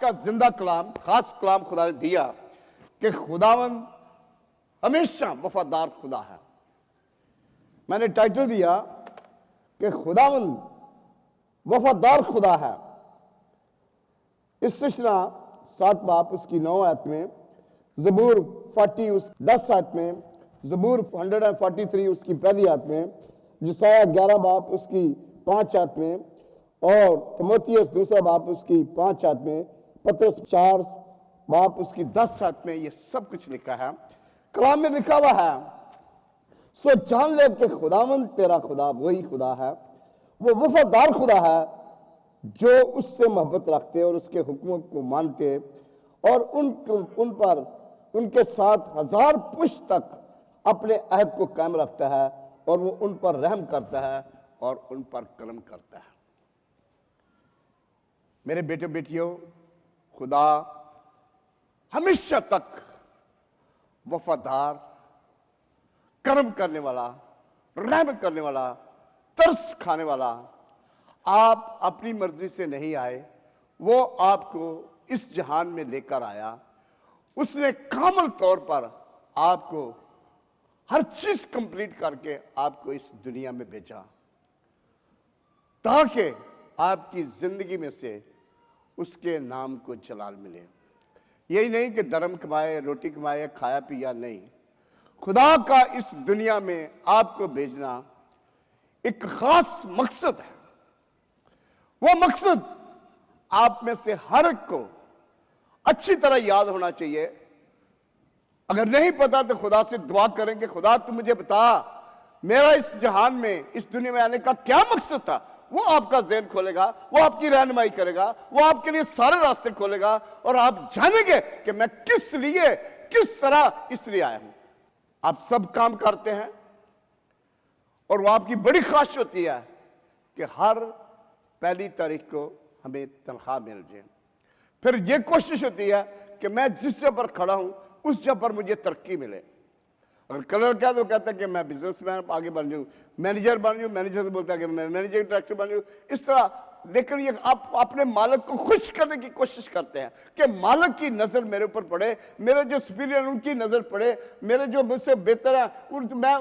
का जिंदा कलाम, खास कलाम खुदा ने दिया कि खुदावंद हमेशा वफादार खुदा है। मैंने टाइटल दिया कि खुदावंद वफादार खुदा है। इस्तिस्ना 7 बाब उसकी 9 आयत में, ज़बूर 40 उस 10 आयत में, ज़बूर 143 उसकी पहली आयत में, यशायाह 11 बाब उसकी 5 आयत में, और तीमुथियुस दूसरा बाब उसकी 5 आयत में, पतरस 4 बाब उसकी 10 आयत में ये सब कुछ लिखा है। कलाम में लिखा हुआ है, सो जान ले कि खुदावंद तेरा खुदा वही खुदा है, वो वफादार खुदा है जो उससे मोहब्बत रखते और उसके हुक्मों को मानते और उन पर उनके साथ 1000 पुश्त तक अपने अहद को कायम रखता है और वो उन पर रहम करता है और उन पर करम करता है। मेरे बेटे बेटियों, खुदा हमेशा तक वफादार, कर्म करने वाला, रहम करने वाला, तरस खाने वाला। आप अपनी मर्जी से नहीं आए, वो आपको इस जहान में लेकर आया। उसने कामल तौर पर आपको हर चीज कंप्लीट करके आपको इस दुनिया में भेजा ताकि आपकी जिंदगी में से उसके नाम को जलाल मिले। यही नहीं कि धर्म कमाए, रोटी कमाए, खाया पिया, नहीं। खुदा का इस दुनिया में आपको भेजना एक खास मकसद है। वो मकसद आप में से हर एक को अच्छी तरह याद होना चाहिए। अगर नहीं पता तो खुदा से दुआ करेंगे, खुदा तू मुझे बता मेरा इस जहान में, इस दुनिया में आने का क्या मकसद था। वो आपका ज़हन खोलेगा, वो आपकी रहनुमाई करेगा, वो आपके लिए सारे रास्ते खोलेगा और आप जानेंगे कि मैं किस लिए, किस तरह इसलिए आया हूं। आप सब काम करते हैं और वो आपकी बड़ी ख्वाहिश होती है कि हर पहली तारीख को हमें तनख्वाह मिल जाए। फिर ये कोशिश होती है कि मैं जिस जगह पर खड़ा हूं उस जगह पर मुझे तरक्की मिले। अगर कलर क्या तो कहता है कि मैं बिजनेसमैन आगे बन जाऊं, मैनेजर बन जाऊं, मैनेजर से बोलता है कि मैं मैनेजिंग डायरेक्टर बन जाऊं, इस तरह। लेकिन ये आप अपने मालिक को खुश करने की कोशिश करते हैं कि मालिक की नजर मेरे ऊपर पड़े, मेरे जो सुपीरियर उनकी नजर पड़े, मेरे जो मुझसे बेहतर है मैं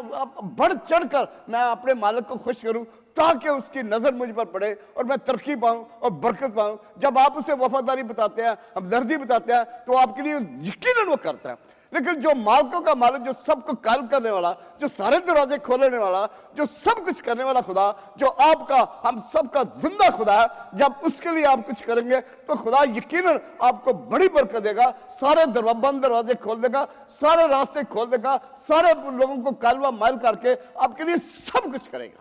बढ़ चढ़ कर मैं अपने मालिक को खुश करूं ताकि उसकी नजर मुझ पर पड़े और मैं तरक्की पाऊं और बरकत पाऊं। जब आप उसे वफादारी बताते हैं, हमदर्दी बताते हैं, तो आपके लिए यकीनन वो करता है। लेकिन जो मालिकों का मालिक, जो सबको कायल करने वाला, जो सारे दरवाजे खोलने वाला, जो सब कुछ करने वाला खुदा, जो आपका हम सबका जिंदा खुदा है, जब उसके लिए आप कुछ करेंगे तो खुदा यकीनन आपको बड़ी बरकत देगा, सारे बंद दरवाजे खोल देगा, सारे रास्ते खोल देगा, सारे लोगों को कालवा माइल करके आपके लिए सब कुछ करेगा।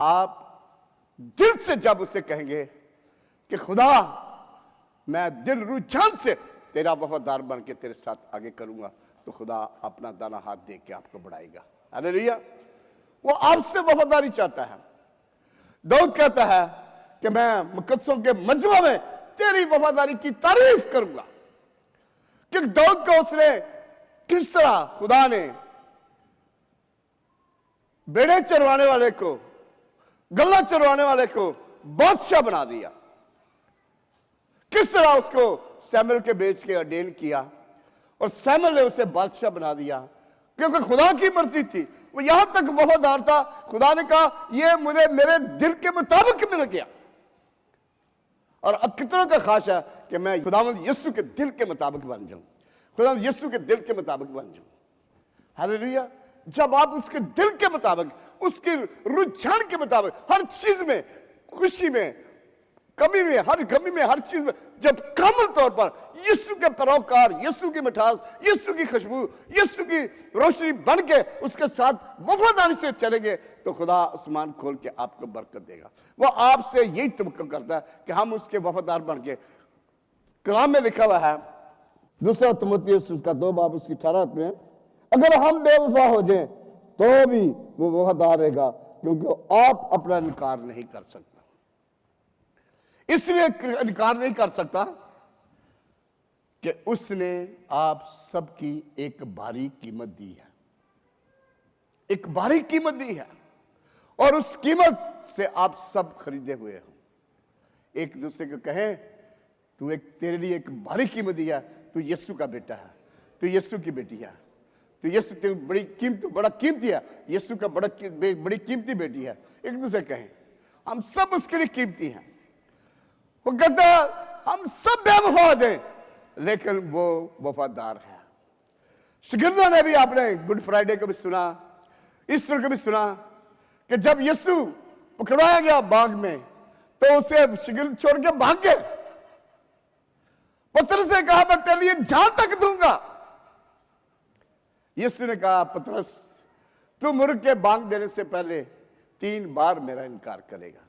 आप दिल से जब उसे कहेंगे कि खुदा मैं दिल रूह जान से तेरा वफादार बन के तेरे साथ आगे करूंगा, तो खुदा अपना दाना हाथ दे के आपको बढ़ाएगा। हालेलुया। वो आपसे वफादारी चाहता है। दाऊद कहता है कि मैं मुकद्दसों के मजमा में तेरी वफादारी की तारीफ करूंगा। कि दाऊद को उसने किस तरह खुदा ने बेड़े चरवाने वाले को, गल्ला चरवाने वाले को बादशाह बना दिया। किस तरह उसको सैमुएल के बेच के ऑर्डेन किया और सैमुएल ने उसे बादशाह बना दिया, क्योंकि खुदा की मर्जी थी। वो यहां तक वफादार था, खुदा ने कहा ये मुझे मेरे दिल के मुताबिक मिल गया। और अब कितना का ख्वाहिश है कि मैं खुदावंद यीशु के दिल के मुताबिक बन जाऊं, खुदावंद यीशु के दिल के मुताबिक बन जाऊं। हालेलुया। जब आप उसके दिल के मुताबिक, उसके रुझान के मुताबिक, हर चीज में, खुशी में, कमी में, हर गमी में, हर चीज में जब कामल तौर पर यीशु के परोकार, यीशु की मिठास, यीशु की खुशबू, यीशु की रोशनी बन के उसके साथ वफादारी से चलेंगे तो खुदा आसमान खोल के आपको बरकत देगा। वो आपसे यही तवक्को करता है कि हम उसके वफादार बन के। कलाम में लिखा हुआ है, दूसरा तीमुथियुस उसका 2 बाब उसकी 18 में, अगर हम बेवफा हो जाएं तो भी वो वफादार रहेगा, क्योंकि आप अपना इनकार नहीं कर सकता। इसलिए इनकार नहीं कर सकता कि उसने आप सबकी एक भारी कीमत दी है, एक भारी कीमत दी है, और उस कीमत से आप सब खरीदे हुए हो। एक दूसरे को कहें तू एक, तेरे लिए एक भारी कीमत दिया, तू यीशु का बेटा है, तू यीशु की बेटी है, तो यीशु तेरी बड़ी कीमत, बड़ा कीमती है, यीशु का बड़ी कीमती बेटी है। एक दूसरे कहें हम सब उसके लिए कीमती हैं। वो कहता हम सब बेवफा हैं, लेकिन वो वफादार है। शागिर्दों ने भी, आपने गुड फ्राइडे को भी सुना, ईस्टर को भी सुना कि जब यीशु पकड़ाया गया बाग में तो उसे शागिर्द छोड़ के भाग गए। पतरस ने कहा मैं तेरे लिए जान तक दूंगा। यीशु ने कहा पतरस तू मुर्ग के बांग देने से पहले 3 बार मेरा इनकार करेगा।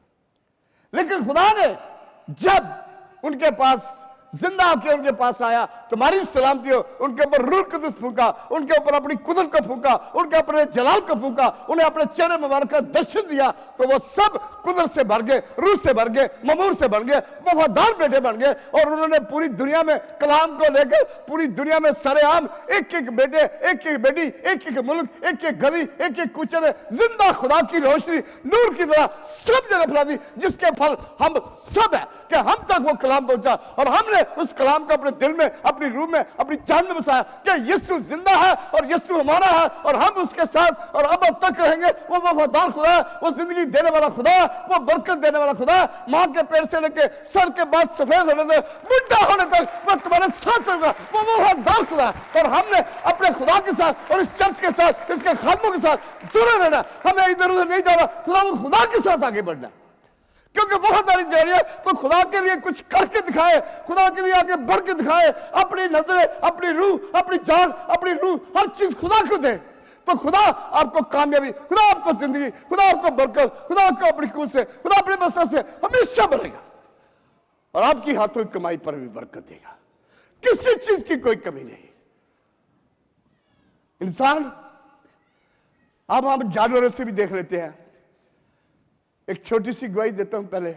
लेकिन खुदा ने जब उनके पास जिंदा होकर उनके पास आया, तुम्हारी सलामती हो, उनके ऊपर रूह कुदस फूंका, उनके ऊपर अपनी कुदरत को फूंका, उनके अपने जलाल को फूंका, उन्हें अपने चेहरे मुबारक का दर्शन दिया, तो वो सब कुदरत से भर गए, रूह से भर गए, ममूर से बन गए, वफादार बेटे बन गए। और उन्होंने पूरी दुनिया में कलाम को लेकर पूरी दुनिया में सरेआम एक एक बेटे, एक एक बेटी, एक एक मुल्क, एक एक गली, एक एक कूचे में जिंदा खुदा की रोशनी नूर की तरह सब जगह फैला दी, जिसके फल हम सब है कि हम तक वो कलाम पहुंचा और हमने उस कलाम को अपने दिल में, अपनी रूह में, अपनी जान में बसाया कि यीशु जिंदा है और यीशु हमारा है और हम उसके साथ और अब तक रहेंगे। वो वफादार खुदा है, वो जिंदगी देने वाला खुदा है, वो बरकत देने वाला खुदा है। मां के पैर से लेके सर के बाद सफेद होने तक, बुढ़ा होने तक मैं तुम्हारे साथ रहूंगा। वो वफादार खुदा है और हमने अपने खुदा के साथ और इस चर्च के साथ, इसके खादमों के साथ जुड़े रहना। हमें इधर उधर नहीं जाना, खुदा के साथ आगे बढ़ना, क्योंकि वफादारी दे रही है तो खुदा के लिए कुछ करके दिखाए, खुदा के लिए आगे बढ़ के दिखाए, अपनी नजरें, अपनी रूह, अपनी जान, अपनी रूह, हर चीज खुदा को दे, तो खुदा आपको कामयाबी, खुदा आपको जिंदगी, खुदा आपको बरकत, खुदा आपको अपनी कुछ से, खुदा अपनी मसरत से हमेशा बढ़ेगा और आपकी हाथों की कमाई पर भी बरकत देगा। किसी चीज की कोई कमी नहीं। इंसान, अब हम जानवरों से भी देख लेते हैं। एक छोटी सी गवाही देता हूं पहले।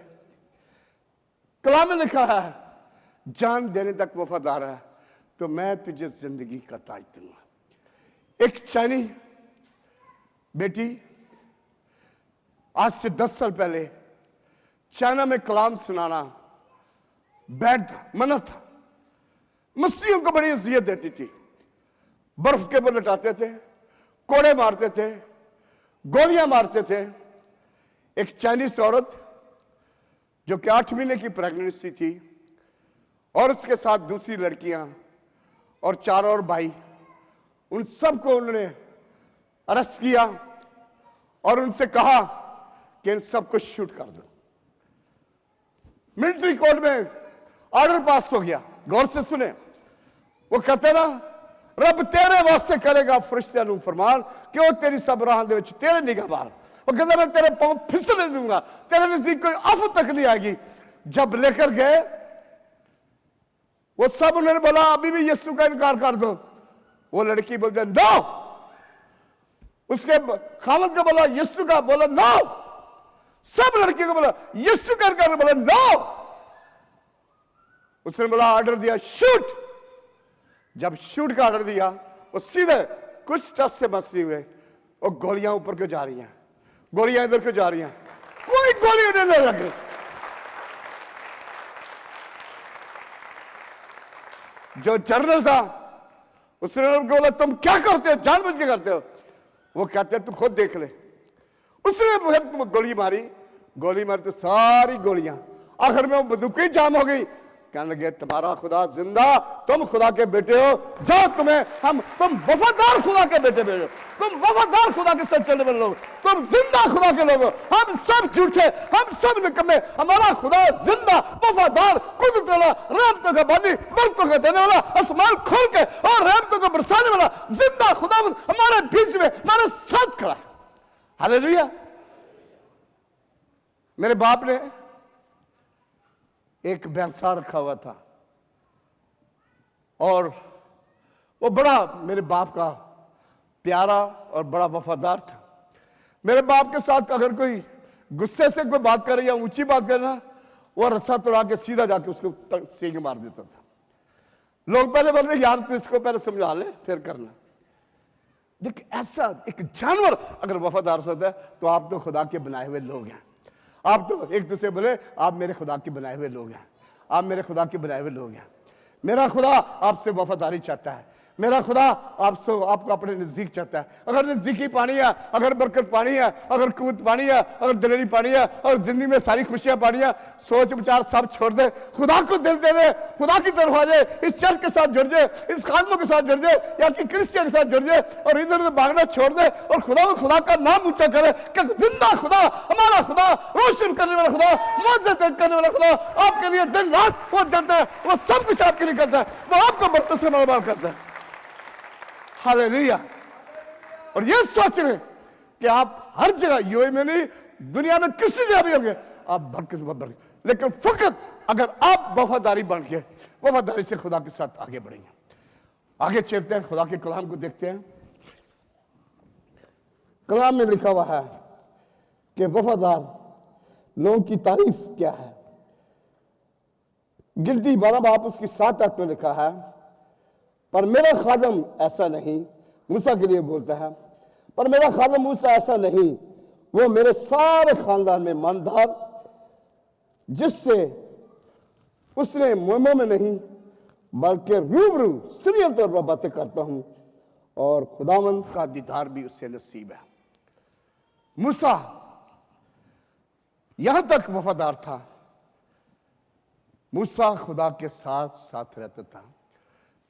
कलाम में लिखा है जान देने तक वफादार है तो मैं तुझे जिंदगी का ताज दूंगा। एक चाइनी बेटी आज से 10 साल पहले चाइना में कलाम सुनाना बैन था, मना था। मसीहों को बड़ी अजियत देती थी, बर्फ के ऊपर लटाते थे, कोड़े मारते थे, गोलियां मारते थे। एक चाइनीज औरत जो कि 8 महीने की प्रेगनेंसी थी और उसके साथ दूसरी लड़कियां और 4 और भाई, उन सबको उन्होंने अरेस्ट किया और उनसे कहा कि इन सबको शूट कर दो। मिलिट्री कोर्ट में ऑर्डर पास हो गया। गौर से सुने, वो कहते ना रब तेरे वास्ते करेगा फरिश्तियां नूं फरमान कि वो तेरी सब राह दे विच तेरे निगाहबान। वो कहता मैं तेरे पांव फिसलने दूंगा, तेरे नजदीक कोई आफत तक नहीं आएगी। जब लेकर गए वो सब, उन्होंने बोला अभी भी यीशु का इनकार कर दो। वो लड़की बोलते नो, उसके खामद का बोला यीशु का, बोला नो। सब लड़की को बोला यीशु का इनकार, बोला नो। उसने बोला ऑर्डर दिया शूट। जब शूट का ऑर्डर दिया वो सीधे कुछ टच से मसली हुए और गोलियां ऊपर क्यों जा रही हैं, गोलियां इधर क्यों जा रही हैं, कोई गोली उन्हें नहीं लग रही। जो जनरल था उसने बोला तुम क्या करते हो, जानबूझ के करते हो। वो कहते तू खुद देख ले। उसने फिर तुम गोली मारी तो सारी गोलियां, आखिर में वो बंदूकें जाम हो गई। कहने लगे तुम्हारा खुदा जिंदा, तुम खुदा के बेटे हो, जाओ तुम वफादार खुदा के बेटे हो, तुम वफादार खुदा के साथ चलने वाले लोग, तुम जिंदा खुदा के लोग हो। हम सब झूठे, हम सब निकम्मे, हमारा खुदा जिंदा, वफादार, कुदरत वाला, रहमतों का बानी, बरकतों का देने वाला, आसमान खोल के और रहमतों को बरसाने वाला जिंदा खुदा हमारे बीच में हमारे साथ खड़ा है। हालेलुया। मेरे बाप ने एक भैंसा रखा हुआ था और वो बड़ा मेरे बाप का प्यारा और बड़ा वफादार था। मेरे बाप के साथ अगर कोई गुस्से से कोई बात करे या ऊंची बात करे ना, वो रस्सा तोड़ा के सीधा जाके उसको सींग मार देता था। लोग पहले बोलते यार तू इसको पहले समझा ले फिर करना। देख ऐसा एक जानवर अगर वफादार होता है तो आप तो खुदा के बनाए हुए लोग हैं। आप तो एक दूसरे बोले आप मेरे खुदा के बनाए हुए लोग हैं। आप मेरे खुदा के बनाए हुए लोग हैं। मेरा खुदा आपसे वफादारी चाहता है। मेरा खुदा आपको अपने नजदीक चाहता है। अगर नजदीकी पानी है, अगर बरकत पानी है, अगर कुवत पानी है, अगर दिलेरी पानी है, और जिंदगी में सारी खुशियां पानी है, सोच विचार सब छोड़ दे, खुदा को दिल दे दे, खुदा की तरफ आ जाए, इस चर्च के साथ जुड़ जाए, इस खादमों के साथ जुड़ जाए, या कि क्रिश्चियन के साथ जुड़ जाए, और इधर उधर भागना छोड़ दे और खुदा का नाम ऊंचा करे कि जिंदा खुदा, हमारा खुदा, रोशन करने वाला खुदा, मौजूद करने वाला खुदा आपके लिए दिन रात वो देता है, वो सब कुछ आपके लिए करता है, वो आपको बरकत से मालामाल करता है। हालेलुया। और ये सोच रहे कि आप हर जगह यूएई में नहीं, दुनिया में किसी जगह भी होंगे आप बरकत, लेकिन फकत अगर आप वफादारी बन के वफादारी से खुदा के साथ आगे बढ़ेंगे। आगे चलते हैं, खुदा के कलाम को देखते हैं। कलाम में लिखा हुआ है कि वफादार लोगों की तारीफ क्या है। गिनती 12 बाब उसकी 7 आयत में लिखा है, पर मेरा खादम ऐसा नहीं, मूसा के लिए बोलता है, पर मेरा खादम मूसा ऐसा नहीं, वो मेरे सारे खानदान में ईमानदार, जिससे उसने मुंह में नहीं बल्कि रूबरू सीरियल तौर पर बातें करता हूं, और खुदावंद का दीदार भी उससे नसीब है। मूसा यहां तक वफादार था। मूसा खुदा के साथ साथ रहता था।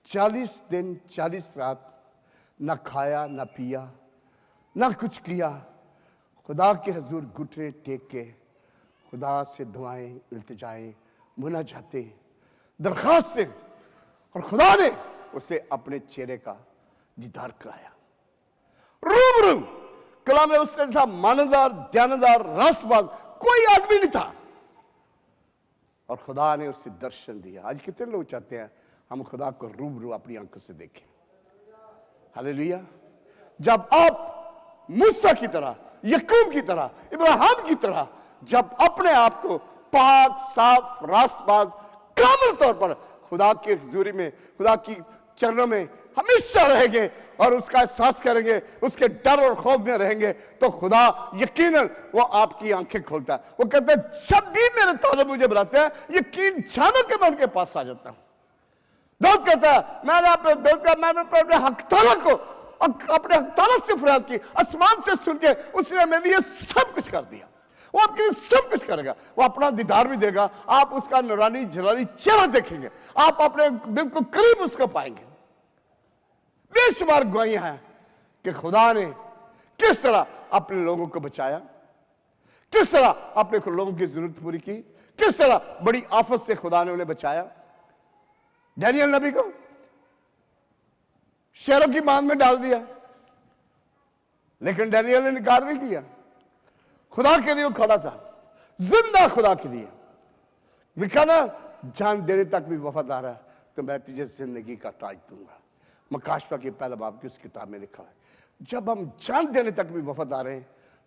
40 दिन 40 रात ना खाया ना पिया ना कुछ किया, खुदा के हजूर घुटने टेक के खुदा से दुआएं, इल्तिजाएं, मुनाजाते, दरखास्त से, और खुदा ने उसे अपने चेहरे का दीदार कराया। रूबरू कलाम में उसने था मानदार, ध्यानदार, रसबाज, कोई आदमी नहीं था, और खुदा ने उसे दर्शन दिया। आज कितने लोग चाहते हैं हम खुदा को रूबरू अपनी आंखों से देखें। हालेलुया। जब आप मूसा की तरह, यकूब की तरह, इब्राहिम की तरह जब अपने आप को पाक, साफ, रास्तबाज, कामिल तौर पर खुदा के हुजूरी में, खुदा की चरणों में हमेशा रहेंगे और उसका एहसास करेंगे, उसके डर और खौफ में रहेंगे, तो खुदा यकीनन वो आपकी आंखें खोलता है। वो कहते हैं जब भी मेरे तालिब मुझे बुलाते हैं, यकीन जानो कि मैं उनके पास आ जाता हूं। दाऊद कहता है मैंने अपने हक ताला को, अपने हक ताला से फरियाद की, आसमान से सुन के उसने मेरे लिए सब कुछ कर दिया। वो आपके लिए सब कुछ करेगा, वो अपना दीदार भी देगा, आप उसका नूरानी जलाली चेहरा देखेंगे, आप अपने बिल्कुल करीब उसको पाएंगे। बेशुमार गवाहियां हैं कि खुदा ने किस तरह अपने लोगों को बचाया, किस तरह अपने लोगों की जरूरत पूरी की, किस तरह बड़ी आफत से खुदा ने उन्हें बचाया। डैनियल नबी को शेरों की बांध में डाल दिया, लेकिन डैनियल ने इनकार नहीं किया। खुदा के लिए वो खड़ा था, जिंदा खुदा के लिए। लिखा ना जान देने तक भी वफादार है तो मैं तुझे जिंदगी का ताज दूंगा। मकाशफा के पहले बाब की उस किताब में लिखा है जब हम जान देने तक भी वफादार हैं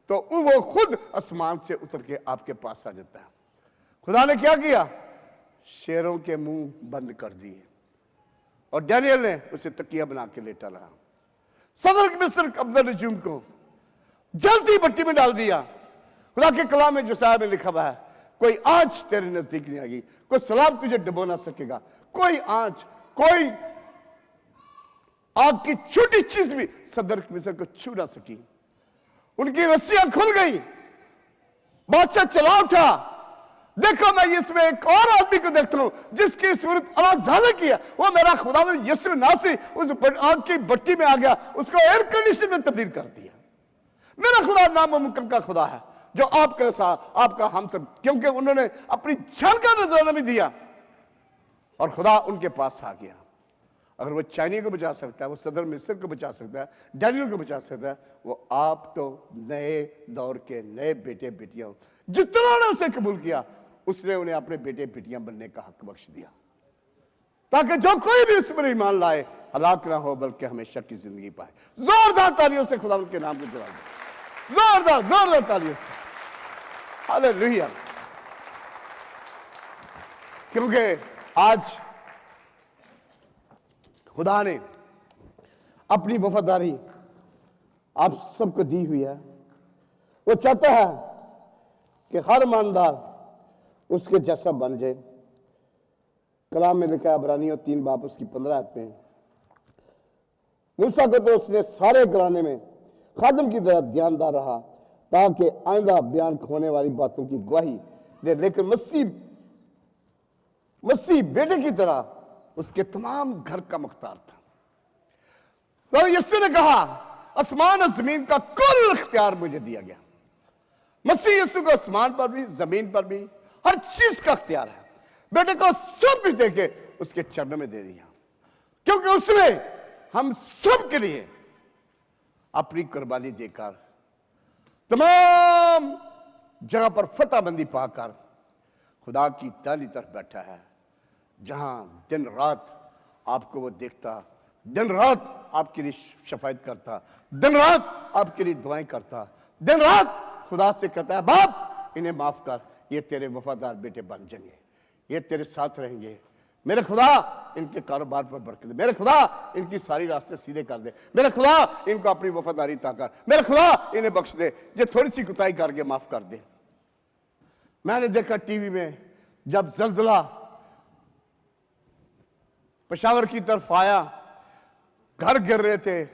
तो वो खुद आसमान से उतर के आपके पास आ जाता है। खुदा ने क्या किया, शेरों के मुंह बंद कर दिए, और डैनियल ने उसे तकिया बना के लेटा रहा। सदर मिस्र अब्दुल नजूम को जलती भट्टी में डाल दिया। खुदा के कलाम में जोसाया में लिखा हुआ है कोई आंच तेरे नजदीक नहीं आएगी, कोई सलाब तुझे डुबो ना सकेगा, कोई आंच, कोई आग की छोटी चीज भी सदर मिस्र को छू ना सकी। उनकी रस्सियां खुल गई, बादशाह चला उठा, देखो मैं इसमें एक और आदमी को देखता हूं जिसकी सूरत अल्लाह जाने की है, वो मेरा खुदा यीशु नासी उस आग की भट्टी में आ गया, उसको एयर कंडीशन में तब्दील कर दिया। मेरा खुदा नामुमकिन का खुदा है जो आपका साथ, आपका हम सब, क्योंकि उन्होंने अपनी जान का नजराना भी दिया और खुदा उनके पास आ गया। अगर वो चाइनी को बचा सकता है, वो सदर मिस्र को बचा सकता है, डैनियल को बचा सकता है, वो आप तो नए दौर के नए बेटे बेटियां, जितना ने उसे कबूल किया उसने उन्हें अपने बेटे बेटियां बनने का हक बख्श दिया, ताकि जो कोई भी इस पर ईमान लाए हलाक ना हो बल्कि हमेशा की जिंदगी पाए। जोरदार तालियों से खुदा उनके नाम को जवाब दे, जोरदार जोरदार तालियों से। हालेलुया। क्योंकि आज खुदा ने अपनी वफादारी आप सबको दी हुई है। वो चाहता है कि हर ईमानदार उसके जैसा बन जाए, कलाम में लिखा है, इब्रानियों 3 बाब उसकी 15 आयत में, मूसा को तो उसने सारे घराने में खादम की तरह ध्यानदार रहा ताकि आइंदा बयान होने वाली बातों की गवाही दे, लेकिन मसीह बेटे की तरह उसके तमाम घर का मुख्तार था। तो यीशु ने कहा, आसमान और जमीन का कुल इख्तियार मुझे दिया गया। मसीह यीशु को आसमान पर भी जमीन पर भी हर चीज का इख्तियार है। बेटे को सब कुछ देके उसके चरणों में दे दिया, क्योंकि उसने हम सब के लिए अपनी कुर्बानी देकर तमाम जगह पर फतहबंदी पाकर खुदा की दाहिनी तरफ बैठा है, जहां दिन रात आपको वो देखता, दिन रात आपके लिए शफायत करता, दिन रात आपके लिए दुआएं करता, दिन रात खुदा से कहता है, बाप इन्हें माफ कर, ये तेरे वफादार बेटे बन जाएंगे, ये तेरे साथ रहेंगे। मेरे खुदा इनके कारोबार पर बरकत दे, मेरे खुदा इनकी सारी रास्ते सीधे कर दे, मेरे खुदा इनको अपनी वफादारी अता कर, मेरे खुदा इन्हें बख्श दे, जो थोड़ी सी कुताही करके माफ कर दे। मैंने देखा टीवी में जब जल्जला पेशावर की तरफ आया, घर गिर रहे थे,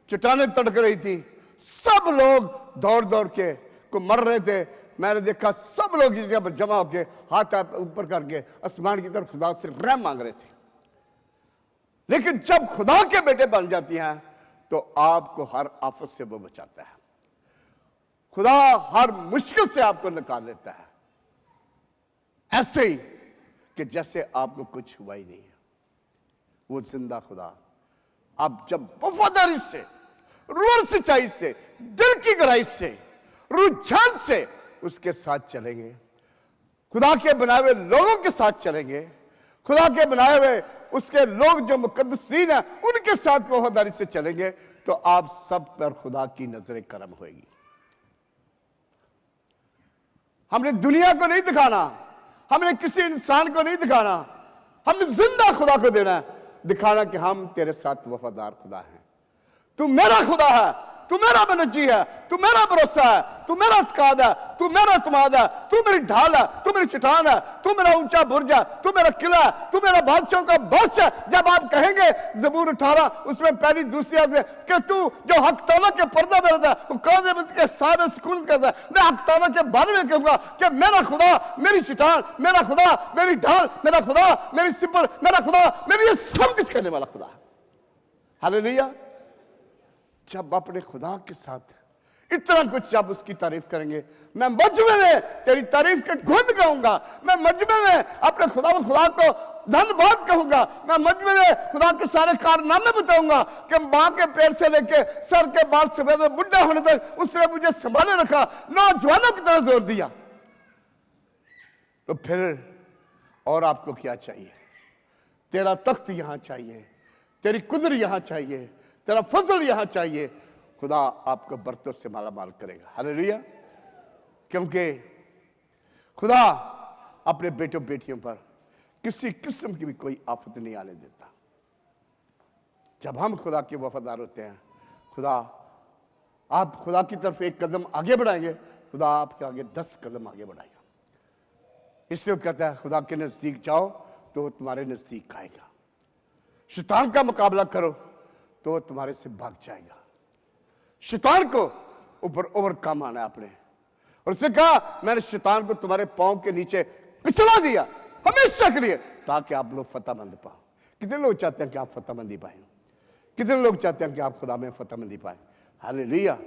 चट्टानें तड़क रही थी, सब लोग दौड़ दौड़ के को मर रहे थे। मैंने देखा सब लोग इस जगह पर जमा होके हाथ ऊपर करके आसमान की तरफ खुदा से रहम मांग रहे थे। लेकिन जब खुदा के बेटे बन जाती हैं तो आपको हर आफत से वो बचाता है। खुदा हर मुश्किल से आपको निकाल लेता है, ऐसे ही कि जैसे आपको कुछ हुआ ही नहीं है। वो जिंदा खुदा आप जब वफादारी से, रूह सच्चाई से, दिल की गहराई से, रुझान से उसके साथ चलेंगे, खुदा के बनाए हुए लोगों के साथ चलेंगे, खुदा के बनाए हुए उसके लोग जो मुकद्दसीन हैं उनके साथ वफादारी से चलेंगे, तो आप सब पर खुदा की नजरें करम होगी। हमने दुनिया को नहीं दिखाना, हमने किसी इंसान को नहीं दिखाना, हमने जिंदा खुदा को देना है, दिखाना कि हम तेरे साथ वफादार खुदा हैं। तू मेरा खुदा है, तू मेरा बनजी है, तू मेरा भरोसा है, तू मेरा इत्काद है, तू मेरा इत्माद है, तू मेरी ढाल है, तू मेरी चट्टान है, तू मेरा ऊंचा बुर्ज है, तू मेरा किला है, तू मेरा बादशाहों का बादशाह। जब आप कहेंगे ज़बूर 18 उसमें पहली दूसरी आयत में कि तू जो हक तौला के पर्दा में रहता है, वो काज़िब के सामने सुकून करता है, मैं हक तौला के बारे में कहूंगा कि मेरा खुदा मेरी चट्टान, मेरा खुदा मेरी ढाल, मेरा खुदा मेरी सिपर, मेरा खुदा मेरे लिए सब कुछ करने वाला खुदा है। हालेलुया। जब अपने खुदा के साथ इतना कुछ जब उसकी तारीफ करेंगे, मैं मजमे में तेरी तारीफ के गुण गाऊंगा, मैं मजमे में अपने खुदा को धन्यवाद कहूंगा, मैं मजमे में खुदा के सारे कारनामे बताऊंगा कि मां के पेट से लेके सर के बाल सफेद बुढ़ा होने तक उसने मुझे संभाले रखा, नौजवानों की तरह जोर दिया। तो फिर और आपको क्या चाहिए? तेरा तख्त यहां चाहिए, तेरी कुदरत यहां चाहिए, तेरा फजल यहां चाहिए। खुदा आपको बरकतों से माला माल करेगा। हालेलुया। क्योंकि खुदा अपने बेटों बेटियों पर किसी किस्म की भी कोई आफत नहीं आने देता। जब हम खुदा के वफादार होते हैं, आप खुदा की तरफ एक कदम आगे बढ़ाएंगे, खुदा आपके आगे 10 कदम आगे बढ़ाएगा। इसलिए कहता है खुदा के नजदीक जाओ तो तुम्हारे नजदीक आएगा, शैतान का मुकाबला करो तो तुम्हारे से भाग जाएगा। शैतान को ऊपर ओवरकम आना आपने, और उसने कहा मैंने शैतान को तुम्हारे पांव के नीचे पिछला दिया हमेशा के लिए, ताकि आप लोग फतहमंद पाओ। कितने लोग चाहते हैं कि आप फतहमंदी पाए? कितने लोग चाहते हैं कि आप खुदा में फतहमंदी पाए? हालेलुया।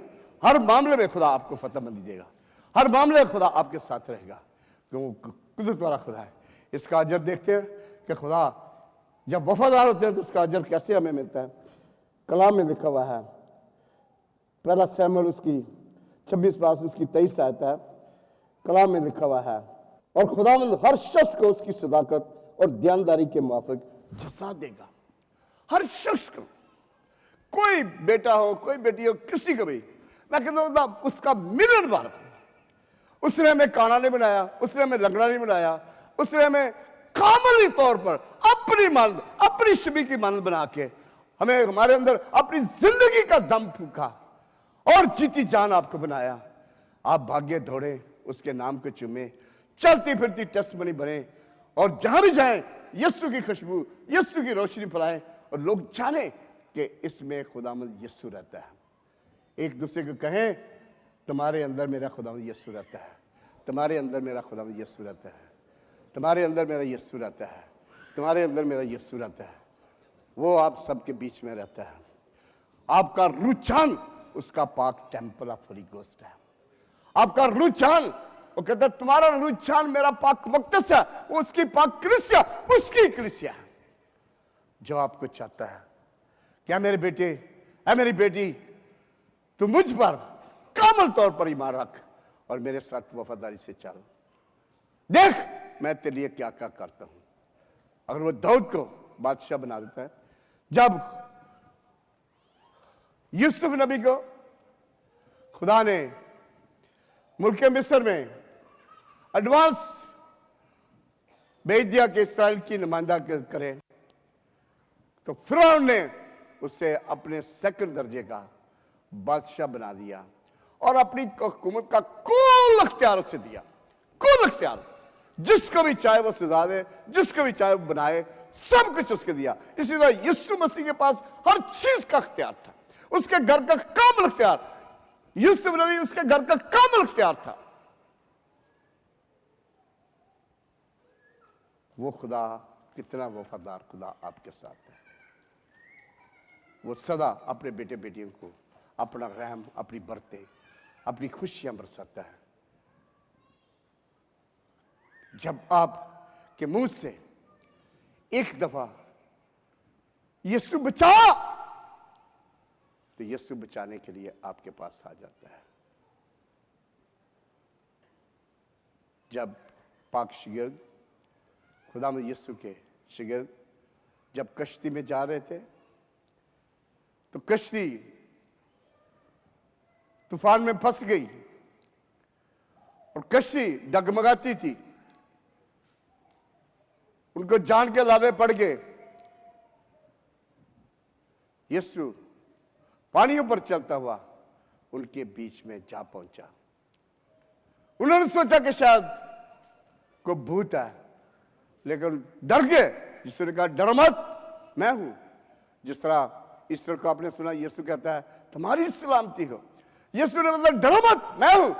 हर मामले में खुदा आपको फतहमंदी देगा, हर मामले में खुदा आपके साथ रहेगा, क्योंकि कुदरत वाला खुदा है। इसका अजर देखते हैं कि खुदा जब वफादार होते हैं तो उसका अजर कैसे हमें मिलता है। कलाम में लिखा हुआ है, पहला सैमुएल उसकी 26 पास उसकी 23 आयत है। कलाम में लिखा हुआ है, और खुदावंद हर शख्स को उसकी सदाकत और ध्यानदारी के मुताबिक जज़ा देगा। हर शख्स को, कोई बेटा हो कोई बेटी हो, किसी को भी, मैं कहता हूं उसका मिलन बार। उसने हमें काना नहीं बनाया, उसने हमें लंगड़ा नहीं बनाया, उसने हमें कामली तौर पर अपनी मानद, अपनी शबी की मानद बना के हमें हमारे अंदर अपनी जिंदगी का दम फूका और जीती जान आपको बनाया। आप भाग्य दौड़े, उसके नाम को चुमे, चलती फिरती टेस्टमनी बने, और जहां भी जाएं यीशु की खुशबू, यीशु की रोशनी फैलाएं और लोग जाने कि इसमें खुदावंद यीशु रहता है। एक दूसरे को कहें तुम्हारे अंदर मेरा खुदावंद यीशु रहता है, तुम्हारे अंदर मेरा खुदावंद यीशु रहता है, तुम्हारे अंदर मेरा यीशु रहता है, तुम्हारे अंदर मेरा यीशु रहता है। वो आप सबके बीच में रहता है। आपका रुझान उसका पाक टेंपल ऑफ होली गोस्ट है। आपका रुझान, वो कहता है तुम्हारा रुझान मेरा पाक मकदस है, वो उसकी पाक कलीसिया, उसकी कलीसिया है जो आपको चाहता है। क्या मेरे बेटे, ऐ मेरी बेटी, तू मुझ पर कामल तौर पर ईमान रख और मेरे साथ वफादारी से चल। देख मैं तेरे लिए क्या क्या करता हूं। अगर वो दाऊद को बादशाह बना देता है, जब यूसुफ नबी को खुदा ने मुल्क मिस्र में एडवांस भेज दिया कि इसराइल की नुमाइंदा करे, तो फिरौन ने उसे अपने सेकंड दर्जे का बादशाह बना दिया और अपनी हुकूमत का कुल अख्तियार उसे दिया। कुल अख्तियार, जिसको भी चाहे वो सजा दे, जिसको भी चाहे वो बनाए, सब कुछ उसके दिया। इसी तरह यीशु मसीह के पास हर चीज का अख्तियार था। उसके घर का कामिल अख्तियार, यूसुफ नबी उसके घर का कामिल अख्तियार था। वो खुदा कितना वफादार खुदा आपके साथ है। वो सदा अपने बेटे बेटियों को अपना रहम, अपनी बरतें, अपनी खुशियां बरसाता है। जब आप के मुंह से एक दफा यीशु बचा, तो यीशु बचाने के लिए आपके पास आ जाता है। जब पाक शिगिर्द, खुदावंद यीशु के शिगिर्द जब कश्ती में जा रहे थे, तो कश्ती तूफान में फंस गई और कश्ती डगमगाती थी। उनको जान के लाने पड़ गए। यीशु पानियों पर चलता हुआ उनके बीच में जा पहुंचा। उन्होंने सोचा कि शायद कोई भूत है, लेकिन डर गए। यीशु ने कहा डरो मत, मैं हूं। जिस तरह ईश्वर को आपने सुना, यीशु कहता है तुम्हारी सलामती हो। यीशु ने मतलब डरो मत, मैं हूं।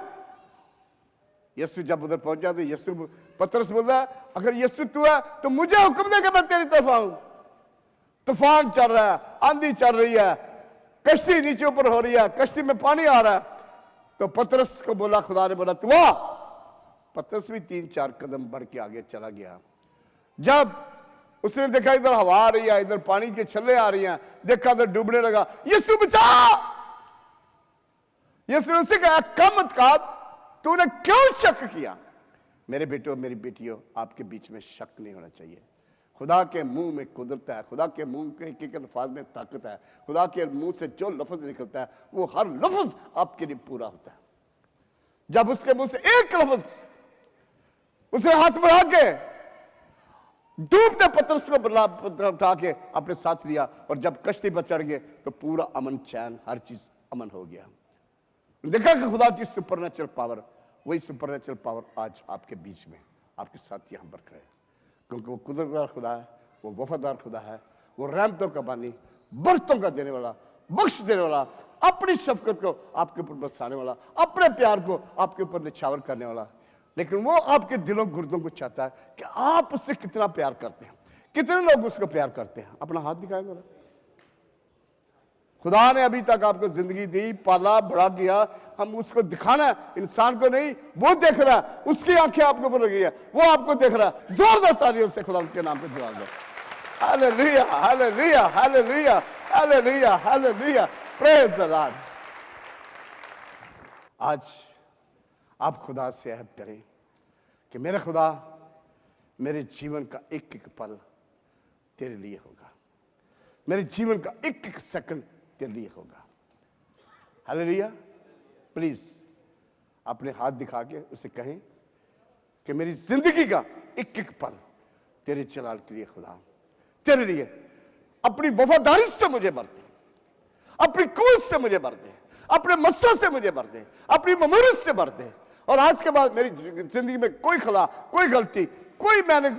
यीशु जब उधर पहुंचा तो यीशु पतरस बोला अगर यीशु तू है तो मुझे हुक्म दे कि मैं तेरी तरफ आऊं। तूफान चल रहा है, आंधी चल रही है, कश्ती नीचे ऊपर हो रही है, कश्ती में पानी आ रहा है। तो पतरस को बोला, खुदा ने बोला तू आ। पतरस भी 3-4 कदम बढ़ के आगे चला गया। जब उसने देखा इधर हवा आ रही है, इधर पानी के छल्ले आ रही हैं, देखा इधर डूबने लगा। यीशु बचा। यीशु ने उससे कहा कम मत का, तूने क्यों शक किया। मेरे बेटो मेरी बेटियों, आपके बीच में शक नहीं होना चाहिए। खुदा के मुंह में कुदरत है, खुदा के मुंह के एक अल्फाज में ताकत है। खुदा के मुंह से जो लफ्ज निकलता है वो हर लफ्ज आपके लिए पूरा होता है। जब उसके मुंह से एक लफ्ज, उसे हाथ बढ़ा के डूबते पतरस को उठा के अपने साथ लिया, और जब कश्ती पर चढ़ गए तो पूरा अमन, चैन, हर चीज अमन हो गया। देखा कि खुदा की सुपरनेचुरल पावर, वही सुपरनेचुरल पावर आज आपके बीच में, आपके साथ यहां पर खड़े, क्योंकि वो कुदरतदार खुदा है, वो वफादार खुदा है, वो रहमतों का बानी, बरतों का देने वाला, बख्श देने वाला, अपनी शफकत को आपके ऊपर बरसाने वाला, अपने प्यार को आपके ऊपर निछावर करने वाला। लेकिन वो आपके दिलों गुर्दों को चाहता है कि आप उससे कितना प्यार करते हैं। कितने लोग उसको प्यार करते हैं? अपना हाथ दिखाएं जरा। खुदा ने अभी तक आपको जिंदगी दी, पाला, बड़ा किया, हम उसको दिखाना है, इंसान को नहीं। वो देख रहा है, उसकी आंखें आपके ऊपर लगी है, वो आपको देख रहा है। जोरदार तालियों से खुदा के नाम पे जवाब दो। Hallelujah, hallelujah, hallelujah, hallelujah, hallelujah, praise the Lord. आज आप खुदा से अहद करें कि मेरा खुदा, मेरे जीवन का एक एक पल तेरे लिए होगा, मेरे जीवन का एक एक सेकंड तेरे लिए होगा। हालेलुया। प्लीज अपने हाथ दिखा के उसे कहें कि मेरी जिंदगी का एक एक पल तेरे जलाल के लिए खुदा, तेरे लिए अपनी वफादारी से मुझे भर दे, अपनी कुवत से मुझे भर दे, अपने मस्सा से मुझे भर दे, अपनी ममूरियत से भर दे। और आज के बाद मेरी जिंदगी में कोई खला, कोई गलती, कोई मैंने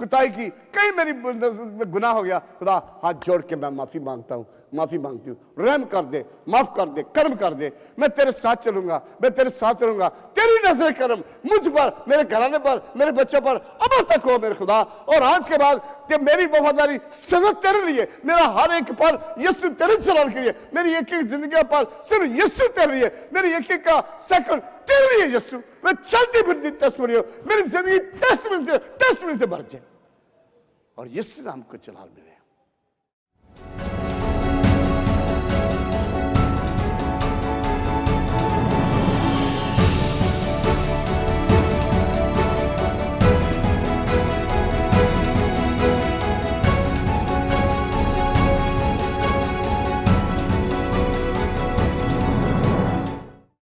कुताई की, कहीं मेरी में गुनाह हो गया, खुदा हाथ जोड़ के मैं माफी मांगता हूं, माफी मांगती हूं, रहम कर दे, माफ कर दे, कर्म कर दे, मैं तेरे साथ चलूंगा, मैं तेरे साथ चलूंगा, तेरी नजर करम मुझ पर, मेरे घराने पर, मेरे बच्चों पर अब तक हो मेरे खुदा। और आज के बाद कि मेरी वफादारी सदा तेरे लिए, मेरा हर एक पल यीशु तेरे चलाने के लिए, मेरी एक एक जिंदगी पर सिर्फ यीशु तेरे लिए, मेरी एक एक का सेकंड तेरे लिए यीशु, मैं चलती फिरती टेस्टमनी हो, मेरी जिंदगी टेस्टमनी से भर जाए और यीशु नाम को चला मिले।